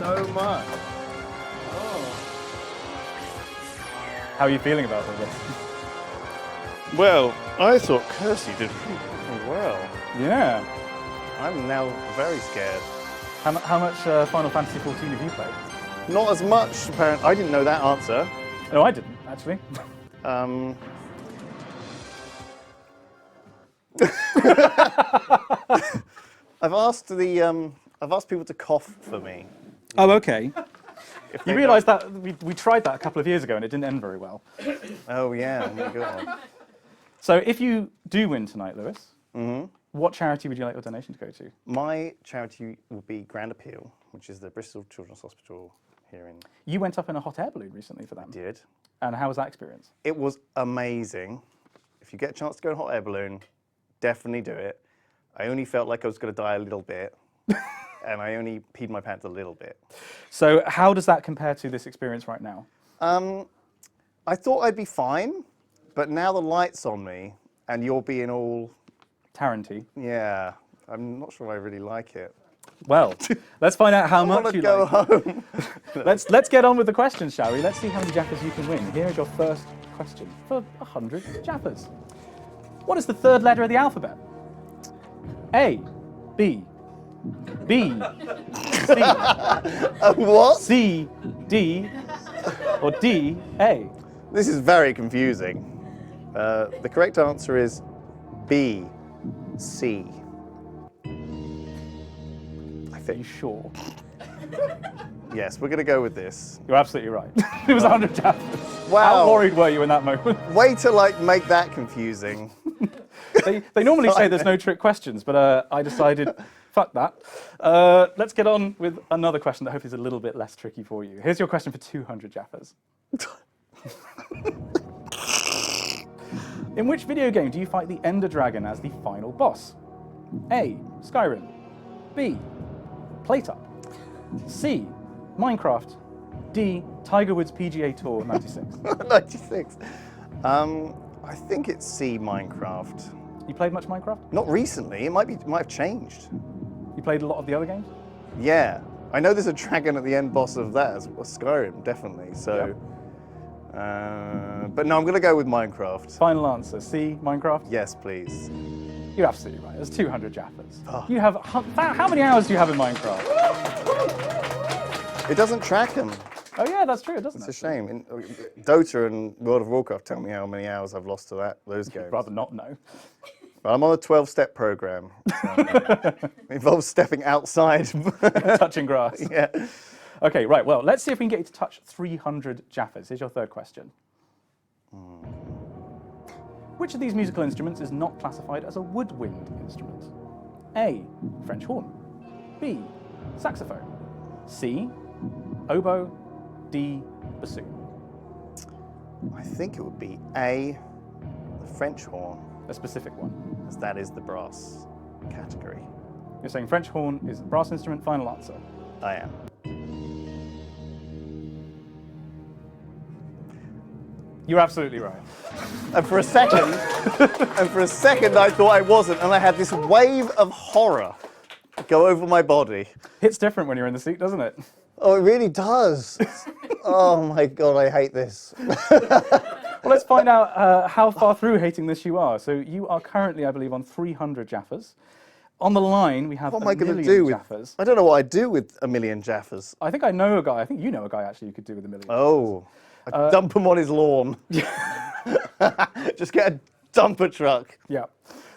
so much. Oh. How are you feeling about all this? Well, I thought Kirsty did pretty well. Yeah. I'm now very scared. How much Final Fantasy XIV have you played? Not as much, apparently. I didn't know that answer. No, I didn't, actually. I've asked people to cough for me. Oh, okay. If You they realise that we tried that a couple of years ago and it didn't end very well. Oh yeah, oh my God. So if you do win tonight, Lewis, what charity would you like your donation to go to? My charity will be Grand Appeal, which is the Bristol Children's Hospital here in... You went up in a hot air balloon recently for them. I did. And how was that experience? It was amazing. If you get a chance to go in a hot air balloon, definitely do it. I only felt like I was going to die a little bit, and I only peed my pants a little bit. So how does that compare to this experience right now? I thought I'd be fine, but now the light's on me, and you're being all... Tarrenty. Yeah, I'm not sure I really like it. Well, let's find out how much you go like. home. Let's get on with the questions, shall we? Let's see how many Jaffas you can win. Here is your first question for 100 Jaffas. What is the third letter of the alphabet? A, B, B, C. What? C, D, or D, A. This is very confusing. The correct answer is B, C. Are you sure? Yes, we're going to go with this. You're absolutely right. It was 100 Jaffas. Wow. How worried were you in that moment? Way to make that confusing. They normally say there's no trick questions, but I decided, fuck that. Let's get on with another question that hopefully is a little bit less tricky for you. Here's your question for 200 Jaffas. In which video game do you fight the Ender Dragon as the final boss? A, Skyrim. B, Playtop. C, Minecraft. D, Tiger Woods PGA Tour 96. 96. I think it's C, Minecraft. You played much Minecraft? Not recently. It might have changed. You played a lot of the other games? Yeah. I know there's a dragon at the end boss of that as Skyrim, definitely. So, but no, I'm going to go with Minecraft. Final answer, C, Minecraft? Yes, please. You're absolutely right. There's 200 Jaffas. Oh. You have, how many hours do you have in Minecraft? It doesn't track them. Oh yeah, that's true, it doesn't. It's a shame. In Dota and World of Warcraft tell me how many hours I've lost to those games. I'd rather not know. But I'm on a 12-step program. So it involves stepping outside. Touching grass. Yeah. Okay, right, well, let's see if we can get you to touch 300 Jaffas. Here's your third question. Which of these musical instruments is not classified as a woodwind instrument? A, French horn. B, saxophone. C, oboe. D, bassoon. I think it would be A, the French horn, A specific one. as that is the brass category. You're saying French horn is a brass instrument, final answer. I am. You're absolutely right. And for a second, I thought I wasn't, and I had this wave of horror go over my body. It's different when you're in the seat, doesn't it? Oh, it really does. Oh my God, I hate this. Well, let's find out how far through hating this you are. So you are currently, I believe, on 300 Jaffas. On the line, we have What am I going to million do with? Jaffas. I don't know what I'd do with a million Jaffas. I think I know a guy. I think you know a guy actually you could do with a million. Oh, I'd dump him on his lawn. Just get a dumper truck. Yeah.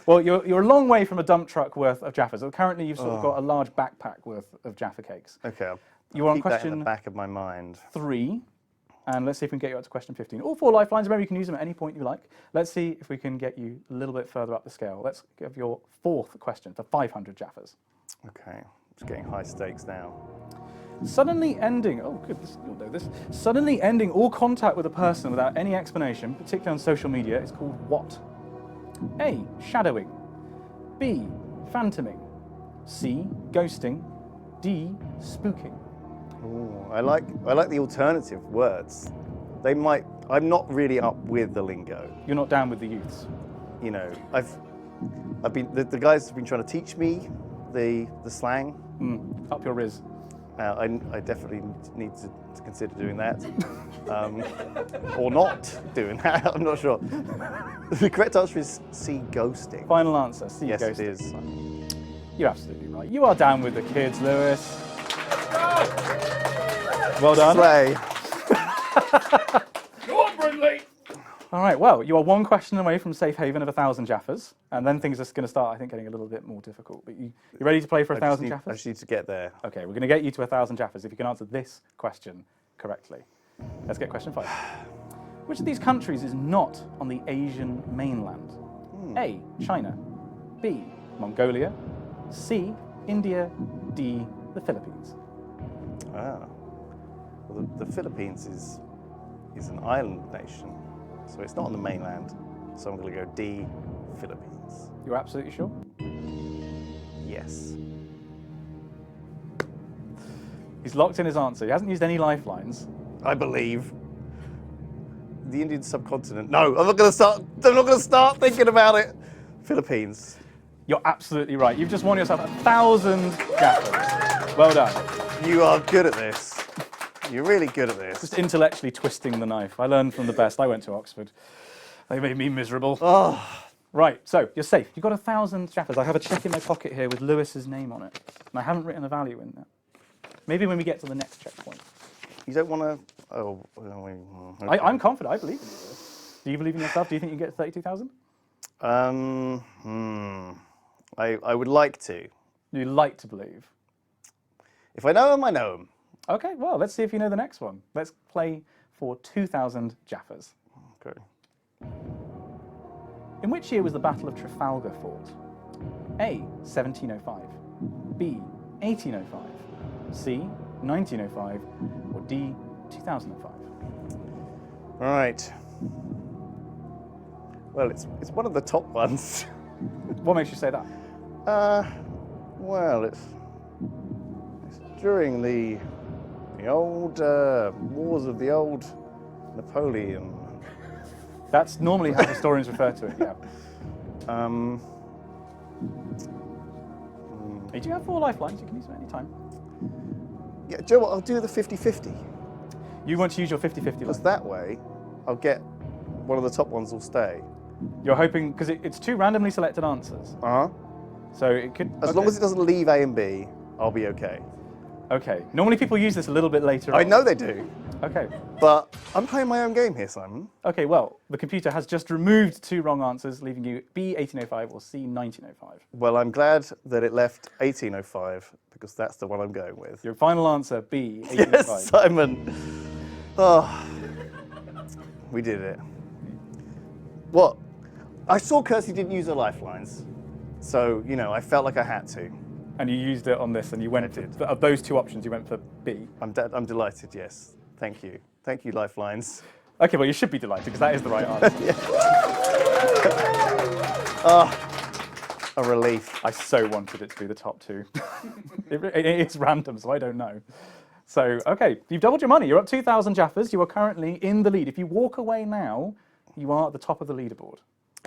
Well, you're a long way from a dump truck worth of Jaffas. So currently, you've sort of got a large backpack worth of Jaffa cakes. Okay, I'll You are on keep that in question the back of my mind. 3, and let's see if we can get you up to question 15. All 4 lifelines, remember you can use them at any point you like. Let's see if we can get you a little bit further up the scale. Let's give your 4th question for 500 Jaffas. Okay, it's getting high stakes now. Suddenly ending, oh goodness, you'll know this. Suddenly ending all contact with a person without any explanation, particularly on social media, is called what? A, shadowing. B, phantoming. C, ghosting. D, spooking. Ooh, I like the alternative words. They might. I'm not really up with the lingo. You're not down with the youths. You know, I've been the guys have been trying to teach me the slang. Up your riz. I definitely need to consider doing that. Or not doing that, I'm not sure. The correct answer is C, ghosting. Final answer, C, Yes, ghosting. it is. You're absolutely right. You are down with the kids, Lewis. Well done. Slay. Go on, Brindley! All right, well, you are one question away from safe haven of 1,000 Jaffas, and then things are going to start, I think, getting a little bit more difficult. But you ready to play for 1,000 I Jaffas? just need to get there. Okay, we're going to get you to 1,000 Jaffas if you can answer this question correctly. Let's get question 5. Which of these countries is not on the Asian mainland? A, China. B, Mongolia. C, India. D, the Philippines. Ah. Well, the Philippines is an island nation, so it's not on the mainland. So I'm going to go D, Philippines. You're absolutely sure? Yes. He's locked in his answer. He hasn't used any lifelines. I believe. The Indian subcontinent. No, I'm not going to start thinking about it. Philippines. You're absolutely right. You've just won yourself 1,000 Jaffas. Well done. You are good at this. You're really good at this. Just intellectually twisting the knife. I learned from the best. I went to Oxford. They made me miserable. Oh, Right, so you're safe. You've got 1,000 Jaffas. I have a check in my pocket here with Lewis's name on it. And I haven't written a value in there. Maybe when we get to the next checkpoint. you don't want to. Oh, okay. I'm confident. I believe in you, Lewis. Do you believe in yourself? Do you think you can get 32,000? I would like to. You like to believe. If I know him, I know him. Okay, well, let's see if you know the next one. Let's play for 2,000 Jaffas. Okay. In which year was the Battle of Trafalgar fought? A, 1705, B, 1805, C, 1905, or D, 2005? All right. Well, it's one of the top ones. What makes you say that? Well, it's during the old wars of the old Napoleon. That's normally how historians refer to it, yeah. You do have 4 lifelines, you can use them any time. Yeah, Joe, what, I'll do the 50-50. You want to use your 50-50 Because line. that way, I'll get one of the top ones will stay. You're hoping, because it's 2 randomly selected answers. Uh-huh. So it could... As long as it doesn't leave A and B, I'll be okay. Okay. Normally people use this a little bit later I on. know they do, Okay. but I'm playing my own game here, Simon. Okay, well, the computer has just removed 2 wrong answers, leaving you B, 1805 or C, 1905. Well, I'm glad that it left 1805, because that's the one I'm going with. Your final answer, B, 1805. Yes, Simon. Oh, we did it. What? I saw Kirsty didn't use her lifelines, so, you know, I felt like I had to. And you used it on this, and you went for, of those 2 options, you went for B. I'm delighted, yes. Thank you. Thank you, lifelines. Okay, well, you should be delighted, because that is the right answer. Oh, a relief. I so wanted it to be the top 2. It's random, so I don't know. So, okay, you've doubled your money. You're up 2,000 Jaffas. You are currently in the lead. If you walk away now, you are at the top of the leaderboard.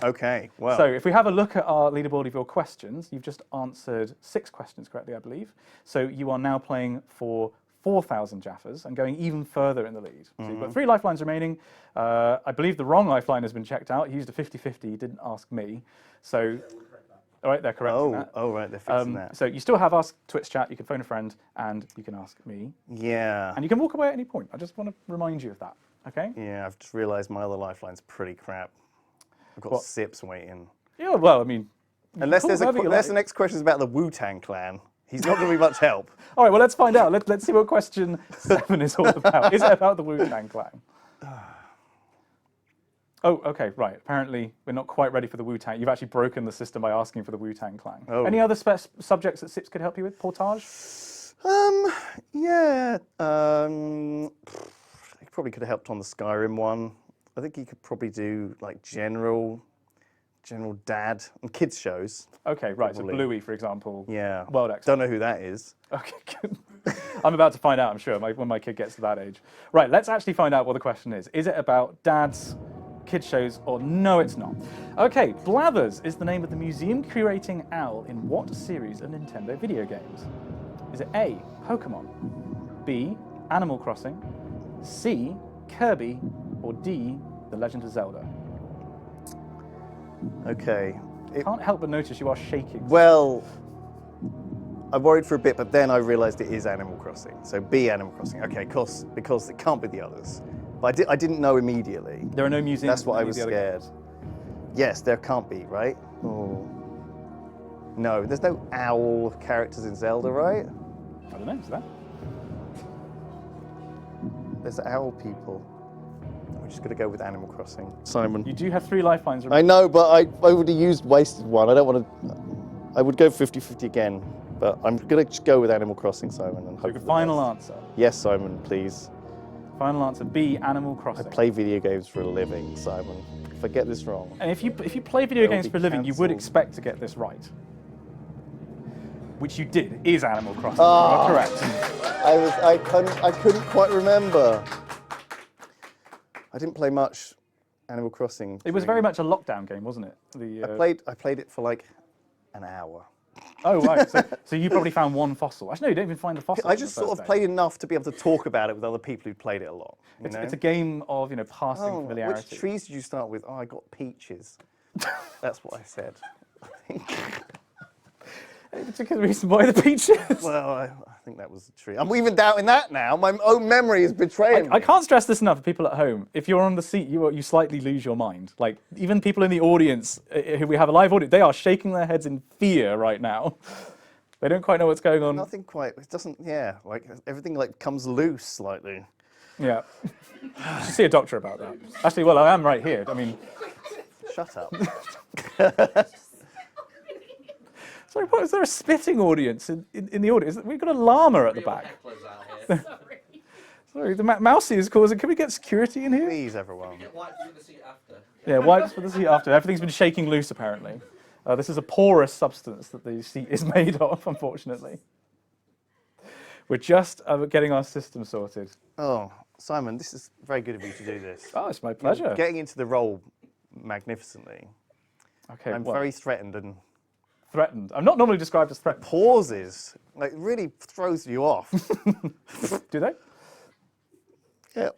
Okay, well. So if we have a look at our leaderboard of your questions, you've just answered 6 questions correctly, I believe. So you are now playing for 4,000 Jaffas and going even further in the lead. So you've got 3 lifelines remaining. I believe the wrong lifeline has been checked out. You used a 50-50, you didn't ask me. So, all right, they're correcting that. Oh, right, they're fixing that. So you still have Ask Twitch chat, you can phone a friend, and you can ask me. Yeah. And you can walk away at any point. I just want to remind you of that, okay? Yeah, I've just realised my other lifeline's pretty crap. I've got What? Sips waiting. Yeah, well, I mean... Unless cool, there's whatever you unless like. the next question is about the Wu-Tang Clan, he's not going to be much help. All right, well, let's find out. Let's see what question 7 is all about. Is it about the Wu-Tang Clan? Oh, okay, right. Apparently, we're not quite ready for the Wu-Tang. You've actually broken the system by asking for the Wu-Tang Clan. Oh. Any other subjects that Sips could help you with? Portage? Yeah. He probably could have helped on the Skyrim one. I think he could probably do like general dad and kids shows. Okay, right. Probably. So Bluey, for example. Yeah. World X. Don't know who that is. Okay, good. I'm about to find out, I'm sure, when my kid gets to that age. Right, let's actually find out what the question is. Is it about dads, kids shows, or no, it's not? Okay, Blathers is the name of the museum curating owl in what series of Nintendo video games? Is it A, Pokemon, B, Animal Crossing, C, Kirby, or D, The Legend of Zelda? Okay. Can't help but notice you are shaking. Well, I worried for a bit, but then I realised it is Animal Crossing. So B, Animal Crossing. Okay, because it can't be the others. But I didn't know immediately. There are no museums. That's what I in was the other scared. games. Yes, there can't be, right? Oh. No, there's no owl characters in Zelda, right? I don't know, is that? There's owl people. We're just going to go with Animal Crossing. Simon. You do have 3 lifelines I remaining. know, but I would have wasted one. I don't want to. I would go 50-50 again, but I'm going to just go with Animal Crossing, Simon. And So hope your for the final best. answer. Yes, Simon, please. Final answer B, Animal I Crossing. play video games for a living, Simon. If I get this wrong. And if you play video They'll games be for a living, you would cancelled. expect to get this right. Which you did, is Animal Crossing. Ah. You are correct. I couldn't quite remember. I didn't play much Animal Crossing. It was very much a lockdown game, wasn't it? The, I played it for like an hour. Oh, right. So you probably found one fossil. Actually, no, you don't even find the fossil. I on the just sort first of day. played enough to be able to talk about it with other people who'd played it a lot. You know? It's a game of, passing Oh, familiarity. which trees did you start with? Oh, I got peaches. That's what I said. Any particular reason why the peaches? Well, I think that was a tree. I'm even doubting that now. My own memory is betraying I me. can't stress this enough for people at home. If you're on the seat, you slightly lose your mind. Like, even people in the audience, who we have a live audience, they are shaking their heads in fear right now. They don't quite know what's going on. Nothing quite. It doesn't. Yeah, like everything like comes loose slightly. Yeah. You should see a doctor about that. Actually, well, I am right here. I mean, Shut up. sorry, what, is there a spitting audience in the audience? We've got a llama at the Real back. hecklers out here. Sorry, the mousey is causing. Can we get security in here? Please, everyone. Get wiped through the seat after. Yeah, wipes for the seat after. Everything's been shaking loose, apparently. This is a porous substance that the seat is made of, unfortunately. We're just getting our system sorted. Oh, Simon, this is very good of you to do this. Oh, it's my pleasure. Getting into the role magnificently. Okay, I'm well, very threatened and threatened. I'm not normally described as threatened. pauses like really throws you off. Do they? Yeah.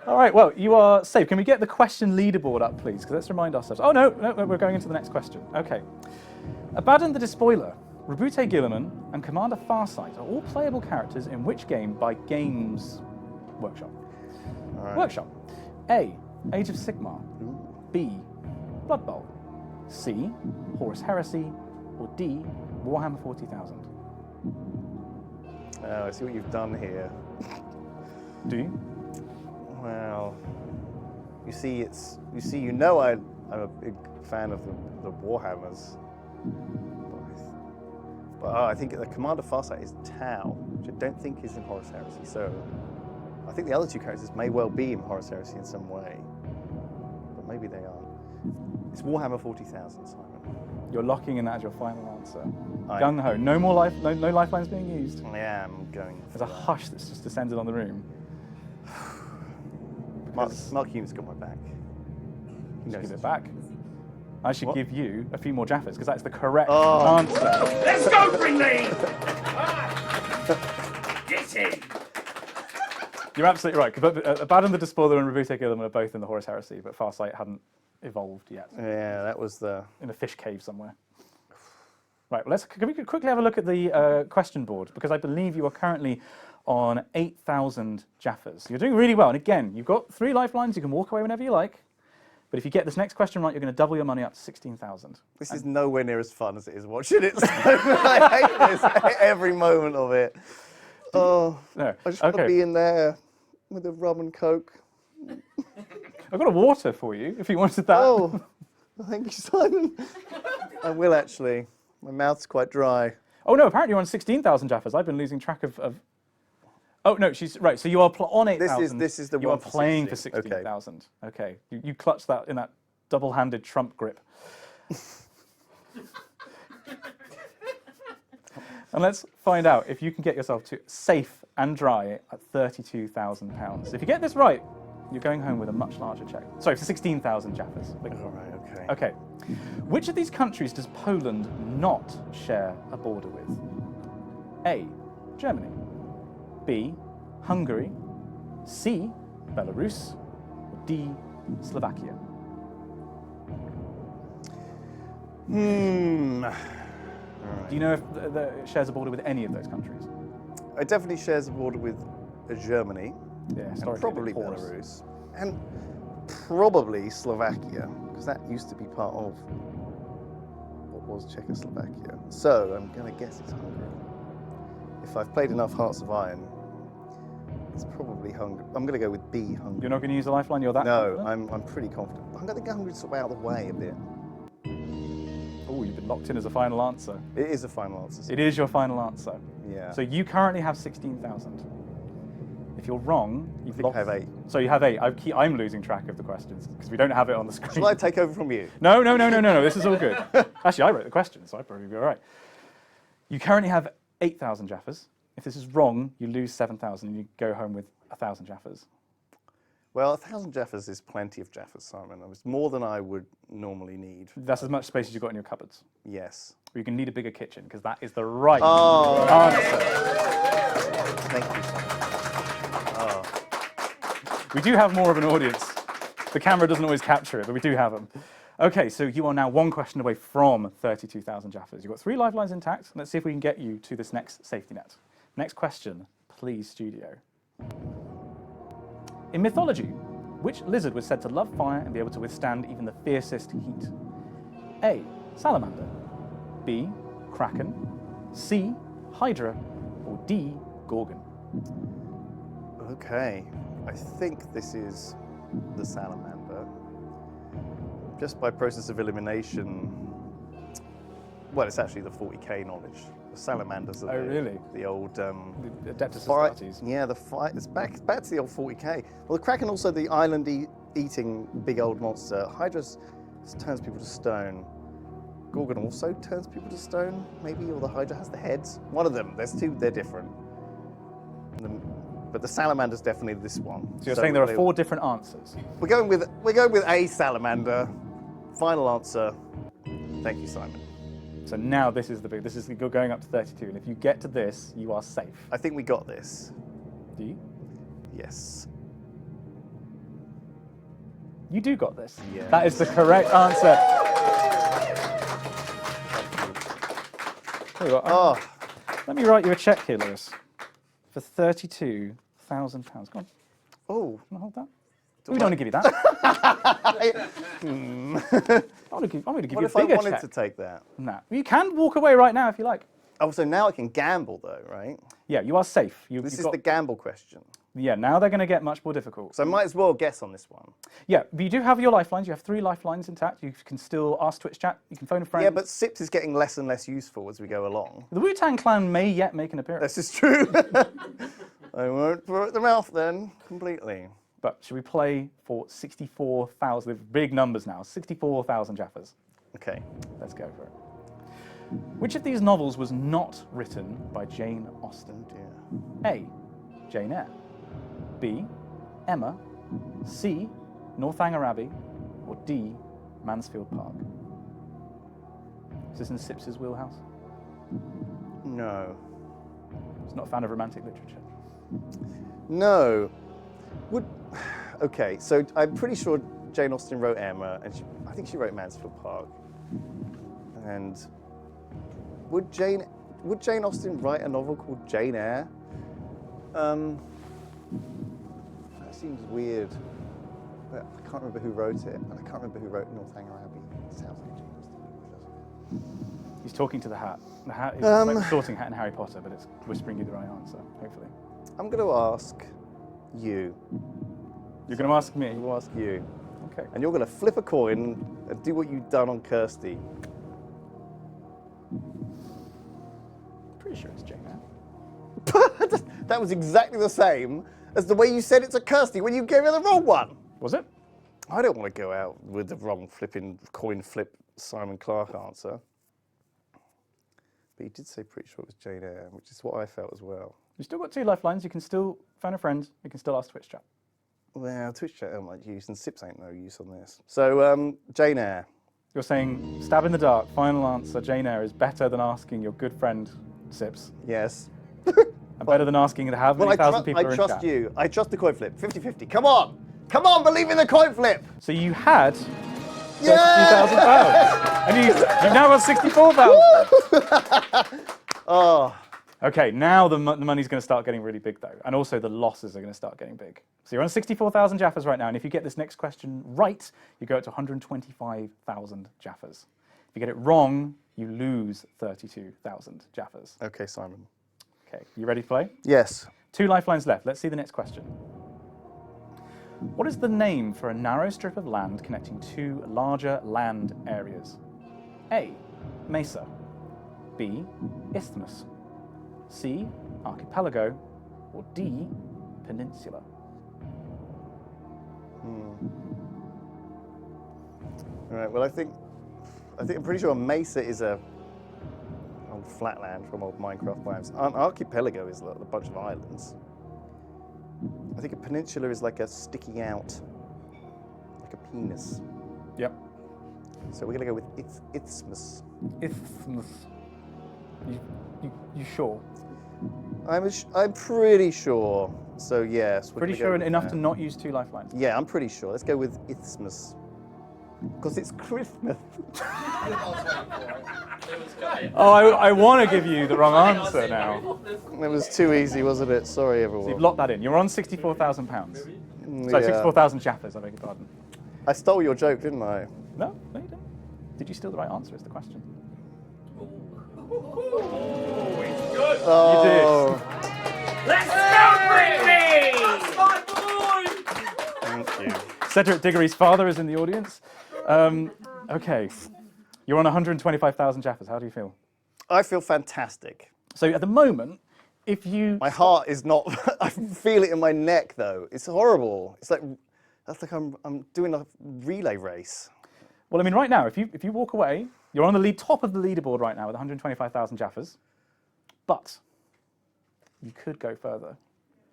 All right, well, you are safe. Can we get the question leaderboard up, please? Because let's remind ourselves. Oh, no, we're going into the next question. Okay. Abaddon the Despoiler, Rabute Gilliman, and Commander Farsight are all playable characters in which game by Games Workshop? All right. Workshop. A, Age of Sigmar. B, Blood Bowl. C, Horus Heresy. Or D, Warhammer 40,000. Oh, I see what you've done here. Do you? Well, you know I'm a big fan of the Warhammers. But I think the Commander Farsight is Tau, which I don't think is in Horus Heresy. So I think the other two characters may well be in Horus Heresy in some way. But maybe they aren't. It's Warhammer 40,000, Simon. You're locking in that as your final answer. I- Gung ho. No more no lifelines being used. I am going for There's a hush that's just descended on the room. Mark Hume's got my back. He knows Give it this. back. I should What? give you a few more Jaffas because that's the correct Oh. answer. Let's go, Greenlee! Get in! You're absolutely right. But Abaddon the Despoiler and Rabute Gilliman are both in the Horus Heresy, but Farsight hadn't evolved yet. Yeah, that was the. In a fish cave somewhere. Right, can we quickly have a look at the question board, because I believe you are currently on 8,000 Jaffas. You're doing really well, and again, you've got 3 lifelines, you can walk away whenever you like, but if you get this next question right, you're going to double your money up to 16,000. This is nowhere near as fun as it is watching it. I hate this, every moment of it. Oh, No, I just want to okay. be in there with a rum and coke. I've got a water for you, if you wanted that. Oh, thank you, Simon. I will actually. My mouth's quite dry. Oh no, apparently you're on 16,000 Jaffas. I've been losing track of... Oh no, she's right. So you are on 8,000. This is the you one are for playing 16. for 16,000. Okay. You clutched that in that double-handed trump grip. And let's find out if you can get yourself to safe and dry at £32,000. If you get this right, you're going home with a much larger check. Sorry, for 16,000 Jaffas. All right, okay. Okay. Which of these countries does Poland not share a border with? A. Germany. B. Hungary. C. Belarus. Or D. Slovakia. Do you know if it shares a border with any of those countries? It definitely shares a border with Germany, Yeah, and historically probably a bit porous. Belarus, and probably Slovakia, because that used to be part of what was Czechoslovakia. So I'm going to guess it's Hungary. If I've played enough Hearts of Iron, it's probably Hungary. I'm going to go with B, Hungary. You're not going to use a lifeline? You're that No, confident? I'm pretty confident. I'm going to think Hungary's sort of out of the way a bit. Oh, you've been locked in as a final answer. It is a final answer. It is your final answer. Yeah. So you currently have 16,000. If you're wrong, you've think I lost. have 8. So you have 8. I'm losing track of the questions because we don't have it on the screen. Shall I take over from you? No. This is all good. Actually, I wrote the questions, so I'd probably be all right. You currently have 8,000 Jaffas. If this is wrong, you lose 7,000 and you go home with 1,000 Jaffas. Well, 1,000 Jaffas is plenty of Jaffas, Simon. It's more than I would normally need. That's as much space as you've got in your cupboards. Yes. Or you can need a bigger kitchen because that is the right Oh. answer. Thank you, Simon. Oh. We do have more of an audience. The camera doesn't always capture it, but we do have them. Okay, so you are now one question away from 32,000 Jaffas. You've got 3 lifelines intact. Let's see if we can get you to this next safety net. Next question, please, studio. In mythology, which lizard was said to love fire and be able to withstand even the fiercest heat? A. Salamander. B. Kraken. C. Hydra. Or D. Gorgon. Okay. I think this is the salamander. Just by process of elimination, well, it's actually the 40k knowledge. The salamanders are really? the old Adeptus fight. Astartes. Yeah, the fight. It's back to the old 40k. Well, the Kraken also the island eating big old monster. Hydra turns people to stone. Gorgon also turns people to stone, maybe, or the Hydra has the heads. One of them. There's 2. They're different. But the salamander's definitely this one. So you're saying there are 4 different answers. We're going with a salamander. Final answer. Thank you, Simon. So now this is you're going up to 32, and if you get to this, you are safe. I think we got this. Do you? Yes. You do got this. Yeah. That is the correct answer. Tell you what, Oh, let me write you a check here, Lewis, for £32,000. Go on, oh. can I hold that? We don't want to give you that. I want to give What you a if I bigger wanted check. to take that? Nah. You can walk away right now if you like. Oh, so now I can gamble though, right? Yeah, you are safe. This is the gamble question. Yeah, now they're going to get much more difficult. So I might as well guess on this one. Yeah, but you do have your lifelines. You have 3 lifelines intact. You can still ask Twitch chat. You can phone a friend. Yeah, but Sips is getting less and less useful as we go along. The Wu-Tang Clan may yet make an appearance. This is true. I won't throw at the mouth then, completely. But should we play for 64,000? Big numbers now. 64,000 Jaffas. Okay. Let's go for it. Which of these novels was not written by Jane Austen? Oh dear. A. Jane Eyre. B. Emma. C. Northanger Abbey. Or D. Mansfield Park. Is this in Sips's wheelhouse? No. He's not a fan of romantic literature. No. Okay, so I'm pretty sure Jane Austen wrote Emma, and I think she wrote Mansfield Park. And would Jane Austen write a novel called Jane Eyre? That seems weird. But I can't remember who wrote it, and I can't remember who wrote Northanger Abbey. It sounds like Jane Austen. He's talking to the hat. The hat is like the sorting hat in Harry Potter, but it's whispering you the right answer, hopefully. I'm going to ask you. You're going to ask me? I'm going to ask you. Okay. And you're going to flip a coin and do what you've done on Kirsty. Pretty sure it's Jane Eyre. That was exactly the same as the way you said it to Kirsty when you gave her the wrong one. Was it? I don't want to go out with the wrong coin flip Simon Clark answer. But you did say pretty sure it was Jane Eyre, which is what I felt as well. You've still got 2 lifelines. You can still phone a friend. You can still ask Twitch chat. Well, Twitch chat ain't much use, and Sips ain't no use on this. So, Jane Eyre. You're saying stab in the dark, final answer, Jane Eyre is better than asking your good friend Sips. Yes. I'm better than asking how many thousand people are in chat. I trust you. I trust the coin flip. 50-50. Come on. Come on, believe in the coin flip. So you had Yeah! £32,000. And you've now got 64,000. Oh. Okay, now the money's going to start getting really big, though. And also the losses are going to start getting big. So you're on 64,000 Jaffas right now. And if you get this next question right, you go up to 125,000 Jaffas. If you get it wrong, you lose 32,000 Jaffas. Okay, Simon. Okay, you ready to play? Yes. 2 lifelines left. Let's see the next question. What is the name for a narrow strip of land connecting 2 larger land areas? A. Mesa. B. Isthmus. C. Archipelago. Or D. Peninsula. All right. Well, I think I'm pretty sure Mesa is a old flatland from old Minecraft biomes. An archipelago is a bunch of islands. I think a peninsula is like a sticking out, like a penis. Yep. So we're gonna go with isthmus. Isthmus. You sure? I'm pretty sure. So yes. Pretty sure enough to not use 2 lifelines? Yeah, I'm pretty sure. Let's go with isthmus. Because it's Christmas. Oh, I want to give you the wrong answer now. It was too easy, wasn't it? Sorry, everyone. So you've locked that in. You're on £64,000. Sorry, 64,000 Jaffas, I beg your pardon. I stole your joke, didn't I? No, you didn't. Did you steal the right answer is the question. Oh. You did. Let's go, Brinley! Thank you. Cedric Diggory's father is in the audience. Okay. You're on 125,000 Jaffas. How do you feel? I feel fantastic. So at the moment, if you... My heart is not... I feel it in my neck, though. It's horrible. It's like... That's like I'm doing a relay race. Well, I mean, right now, if you walk away, you're on the top of the leaderboard right now with 125,000 Jaffas. But you could go further.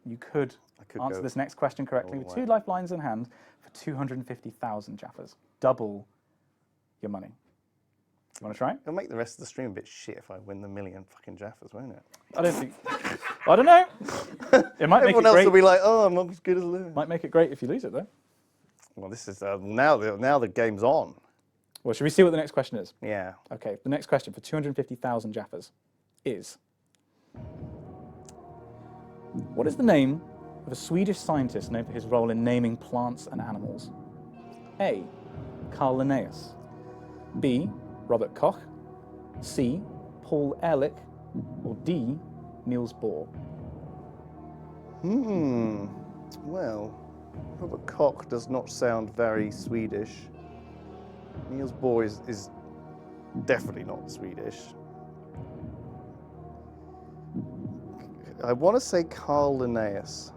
You could answer this next question correctly with 2 lifelines in hand for 250,000 Jaffas. Double your money. You want to try? It'll make the rest of the stream a bit shit if I win the million fucking Jaffas, won't it? I don't think... I don't know. It might make it Everyone else great. will be like, oh, I'm not as good as Lou. Might make it great if you lose it, though. Well, this is... now the game's on. Well, should we see what the next question is? Yeah. Okay, the next question for 250,000 Jaffas is... What is the name of a Swedish scientist known for his role in naming plants and animals? A. Carl Linnaeus. B. Robert Koch. C. Paul Ehrlich. Or D. Niels Bohr. Well, Robert Koch does not sound very Swedish. Niels Bohr is definitely not Swedish. I want to say Carl Linnaeus.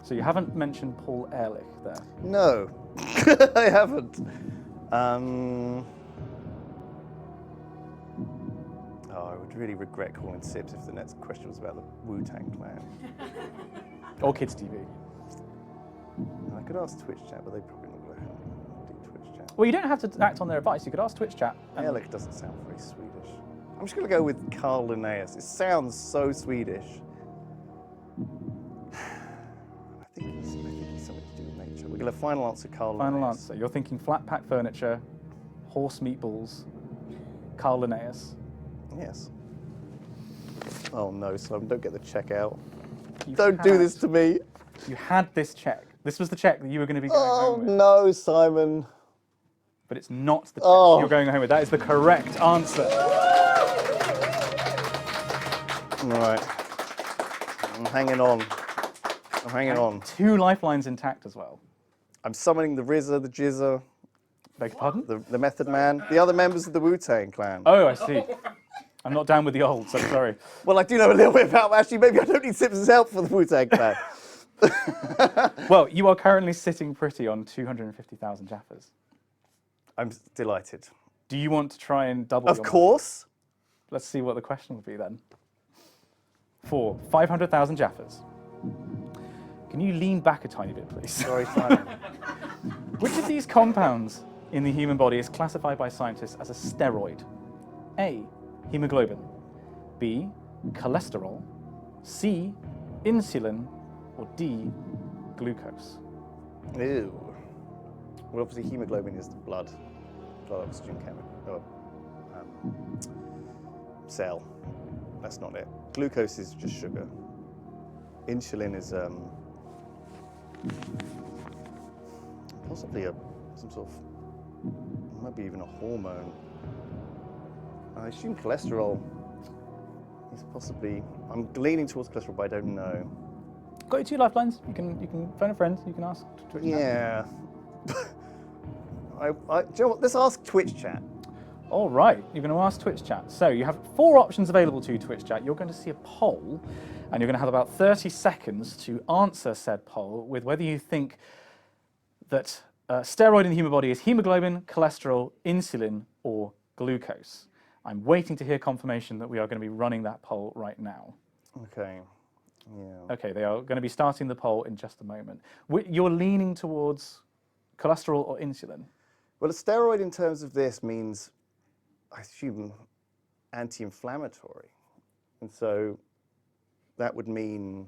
So you haven't mentioned Paul Ehrlich there. No, I haven't. I would really regret calling Sips if the next question was about the Wu-Tang Clan. Or Kids TV. I could ask Twitch chat, but they probably not going to do Twitch chat. Well, you don't have to act on their advice. You could ask Twitch chat. Ehrlich doesn't sound very Swedish. I'm just going to go with Carl Linnaeus. It sounds so Swedish. I think he's something to do with nature. We're going to final answer Carl Linnaeus. Final answer. You're thinking flat pack furniture, horse meatballs, Carl Linnaeus. Yes. Oh no, Simon, don't get the check out. Don't do this to me. You had this check. This was the check that you were going to be going home with. Oh no, Simon. But it's not the check you're going home with. That is the correct answer. Right. I'm hanging on. I'm hanging on. 2 lifelines intact as well. I'm summoning the RZA, the Jizza, Beg your pardon? the Method Man, the other members of the Wu-Tang Clan. Oh, I see. I'm not down with the old, so sorry. Well, I do know a little bit about. Actually, maybe I don't need Sips' help for the Wu-Tang Clan. Well, you are currently sitting pretty on 250,000 Jaffas. I'm delighted. Do you want to try and double Of your course. money? Let's see what the question will be then. For 500,000 Jaffas. Can you lean back a tiny bit, please? Sorry, Simon. Which of these compounds in the human body is classified by scientists as a steroid? A. Hemoglobin. B. Cholesterol. C, insulin, or D, glucose? Ew. Well, obviously hemoglobin is the blood oxygen cell. That's not it. Glucose is just sugar. Insulin is possibly some sort of, might be even a hormone. I assume cholesterol is possibly. I'm leaning towards cholesterol, but I don't know. Got your 2 lifelines. You can phone a friend. You can ask Twitch chat. Yeah. do you know what? Let's ask Twitch chat. All right, you're going to ask Twitch chat. So you have 4 options available to you, Twitch chat. You're going to see a poll, and you're going to have about 30 seconds to answer said poll with whether you think that steroid in the human body is hemoglobin, cholesterol, insulin, or glucose. I'm waiting to hear confirmation that we are going to be running that poll right now. Okay. Yeah. Okay, they are going to be starting the poll in just a moment. You're leaning towards cholesterol or insulin? Well, a steroid in terms of this means, I assume, anti-inflammatory. And so that would mean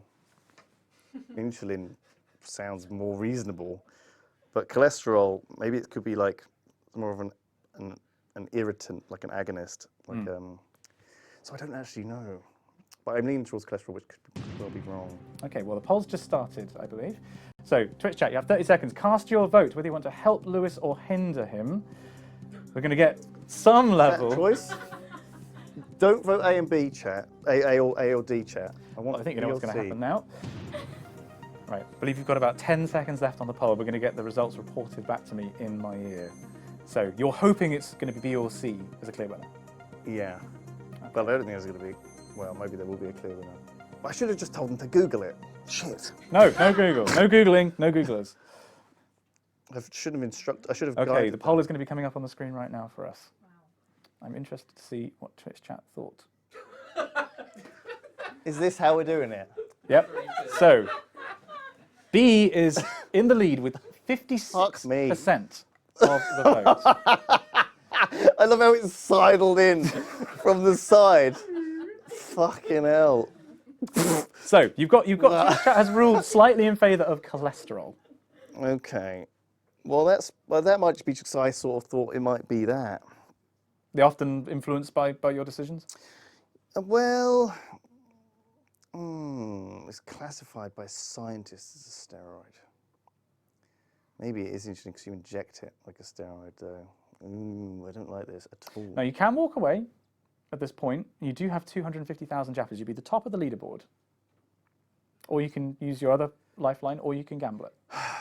insulin sounds more reasonable. But cholesterol, maybe it could be like more of an irritant, like an agonist. Like, so I don't actually know. But I'm leaning towards cholesterol, which could well be wrong. Okay, well, the poll's just started, I believe. So, Twitch chat, you have 30 seconds. Cast your vote, whether you want to help Lewis or hinder him. We're going to get some level. That choice. Don't vote A and B chat, A or D chat. I think you know B what's or going to C. happen now. Right, I believe you've got about 10 seconds left on the poll. We're going to get the results reported back to me in my ear. So, you're hoping it's going to be B or C as a clear winner? Yeah. But I don't think there's going to be. Well, maybe there will be a clear winner. But I should have just told them to Google it. Shit. No Google. No Googling, no Googlers. I should have instructed. I should have. Okay, guided the poll is going to be coming up on the screen right now for us. Wow. I'm interested to see what Twitch chat thought. Is this how we're doing it? Yep. So, B is in the lead with 56% of the vote. I love how it sidled in from the side. Fucking hell. So, you've got Twitch chat has ruled slightly in favour of cholesterol. Okay. Well, that might just be because I sort of thought it might be that. They're often influenced by your decisions? Well, it's classified by scientists as a steroid. Maybe it is interesting because you inject it like a steroid, though. I don't like this at all. Now, you can walk away at this point. You do have 250,000 Jaffas. You'd be the top of the leaderboard. Or you can use your other lifeline, or you can gamble it. Fucking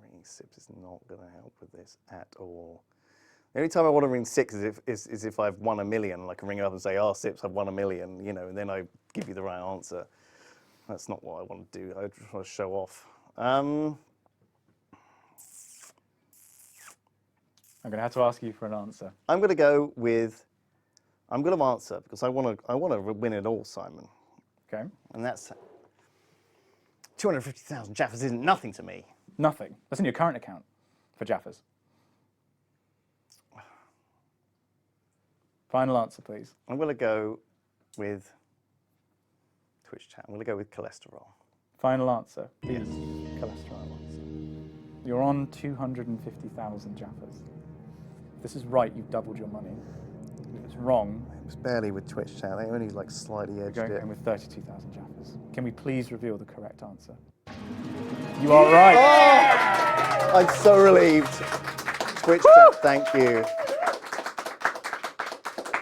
ringing sips is not going to help with this at all. The only time I want to ring six is if I've won $1 million. I can ring up and say, Sips, I've won $1 million, you know, and then I give you the right answer. That's not what I want to do. I just want to show off. I'm going to have to ask you for an answer. I'm going to answer because I want to win it all, Simon. Okay. And that's 250,000 Jaffas isn't nothing to me. Nothing. That's in your current account for Jaffas. Final answer, please. I'm going to go with Twitch chat. I'm going to go with cholesterol. Final answer Yes. is cholesterol. You're on 250,000 Jaffas. If this is right, you've doubled your money. If it's wrong, It was barely with Twitch chat. They only like slightly edged you're going it. in with 32,000 Jaffas. Can we please reveal the correct answer? You are right. Oh, I'm so relieved. Twitch chat, thank you.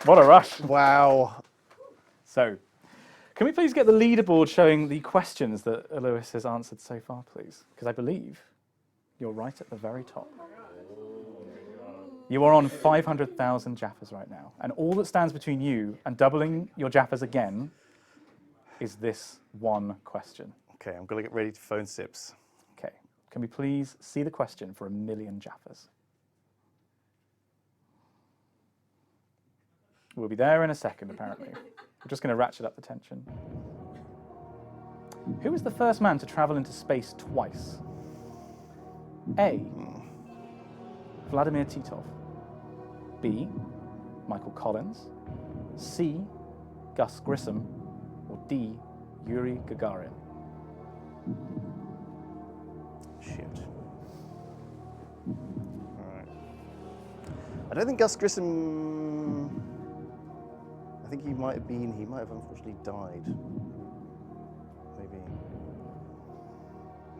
What a rush. Wow. So, can we please get the leaderboard showing the questions that Lewis has answered so far, please? Because I believe you're right at the very top. You are on 500,000 Jaffas right now. And all that stands between you and doubling your Jaffas again is this one question. Okay, I'm going to get ready to phone Sips. Okay. Can we please see the question for 1 million Jaffas? We'll be there in a second, apparently. We're just going to ratchet up the tension. Who was the first man to travel into space twice? A. Vladimir Titov. B. Michael Collins. C. Gus Grissom, or D, Yuri Gagarin? Shit. Alright. I don't think Gus Grissom... I think he might have unfortunately died. Maybe.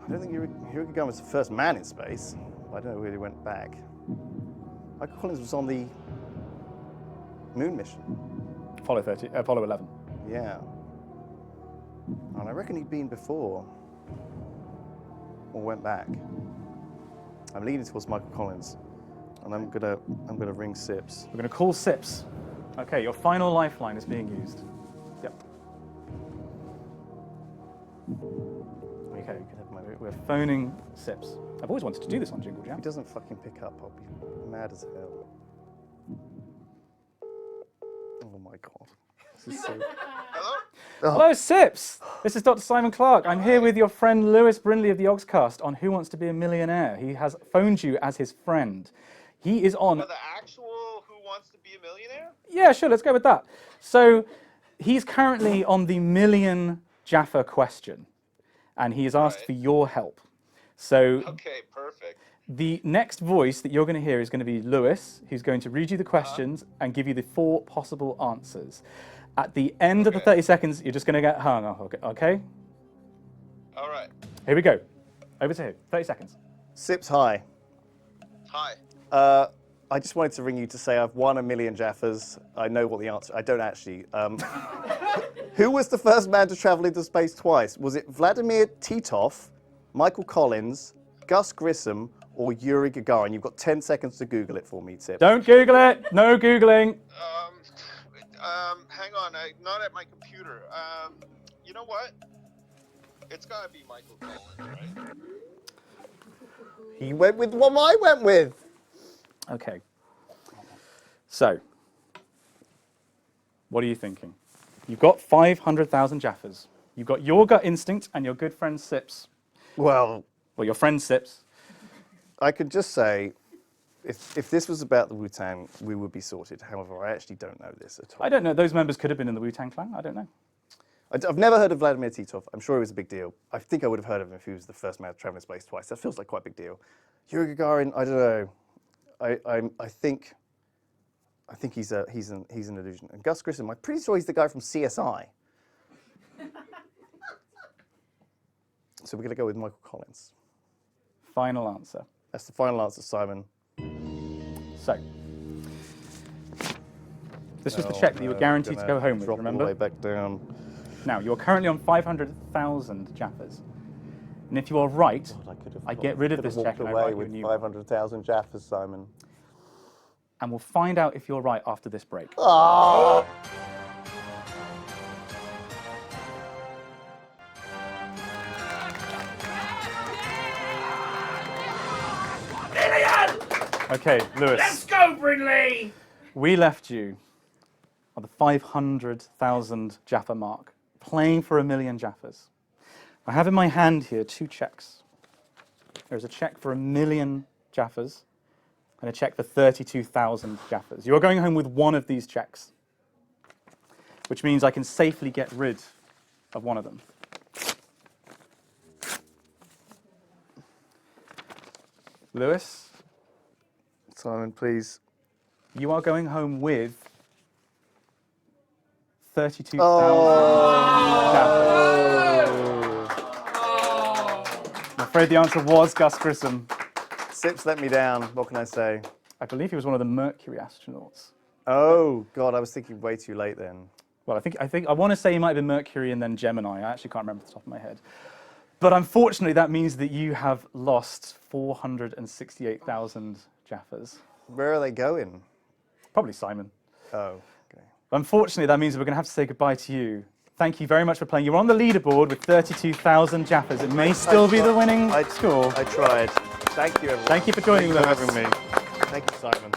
I don't think Yuri Gagarin was the first man in space. I don't know where he went back. Michael Collins was on the moon mission. Apollo 11. Yeah. And I reckon he'd been before. Or went back. I'm leaning towards Michael Collins. And I'm gonna ring Sips. We're going to call Sips. Okay, your final lifeline is being used. Yep. Okay, we're phoning Sips. I've always wanted to do this on Jingle Jam. If he doesn't fucking pick up, I'll be mad as hell. Oh my god. This is so... Hello? Hello, Sips! This is Dr. Simon Clark. I'm here with your friend Lewis Brindley of the Yogscast on Who Wants to Be a Millionaire. He has phoned you as his friend. He is on... The actual Who Wants to Be a Millionaire? Yeah, sure, let's go with that. So, he's currently on the Million Jaffa question, and he has asked for your help. So, Okay, perfect. the next voice that you're going to hear is going to be Lewis, who's going to read you the questions and give you the 4 possible answers. At the end of the 30 seconds, you're just going to get hung up, okay? All right. Here we go. Over to you. 30 seconds. Sips, hi. Hi. I just wanted to ring you to say I've won 1 million Jaffas. I know what the answer. I don't actually. Who was the first man to travel into space twice? Was it Vladimir Titov, Michael Collins, Gus Grissom, or Yuri Gagarin? You've got 10 seconds to Google it for me, Sips. Don't Google it. No Googling. Hang on. I'm not at my computer. You know what? It's gotta be Michael Collins, right? He went with what I went with. Okay. So, what are you thinking? You've got 500,000 Jaffas. You've got your gut instinct and your good friend Sips. Well, Well, your friend Sips. I could just say, if this was about the Wu-Tang, we would be sorted. However, I actually don't know this at all. I don't know. Those members could have been in the Wu-Tang Clan. I don't know. I've never heard of Vladimir Titov. I'm sure it was a big deal. I think I would have heard of him if he was the first man to travel in space twice. That feels like quite a big deal. Yuri Gagarin, I don't know. I think he's an illusion. And Gus Grissom, I'm pretty sure he's the guy from CSI. So we're going to go with Michael Collins. Final answer. That's the final answer, Simon. So, this was the check that you were guaranteed to go home with, Drop remember? all the way back down. Now, you're currently on 500,000 Jaffas. And if you are right, I get rid of this check and I write you a new one. 500,000 Jaffas, Simon. And we'll find out if you're right after this break. Oh! Million! Okay, Lewis. Let's go, Brindley! We left you on the 500,000 Jaffa mark, playing for 1 million Jaffas. I have in my hand here 2 checks. There's a check for 1 million Jaffas and a check for 32,000 Jaffas. You are going home with one of these checks, which means I can safely get rid of one of them. Lewis, Simon, please. you are going home with 32,000 Jaffas. I'm afraid the answer was Gus Grissom. Sips let me down. What can I say? I believe he was one of the Mercury astronauts. Oh, God, I was thinking way too late then. Well, I want to say he might have been Mercury and then Gemini. I actually can't remember off the top of my head. But unfortunately, that means that you have lost 468,000 Jaffas. Where are they going? Probably Simon. Oh, okay. Unfortunately, that means we're going to have to say goodbye to you. Thank you very much for playing. You're on the leaderboard with 32,000 Jaffas. It may still be the winning score. I tried. Thank you, everyone. Thank you for joining, Thank you Lewis. for having me. Thank you, Simon.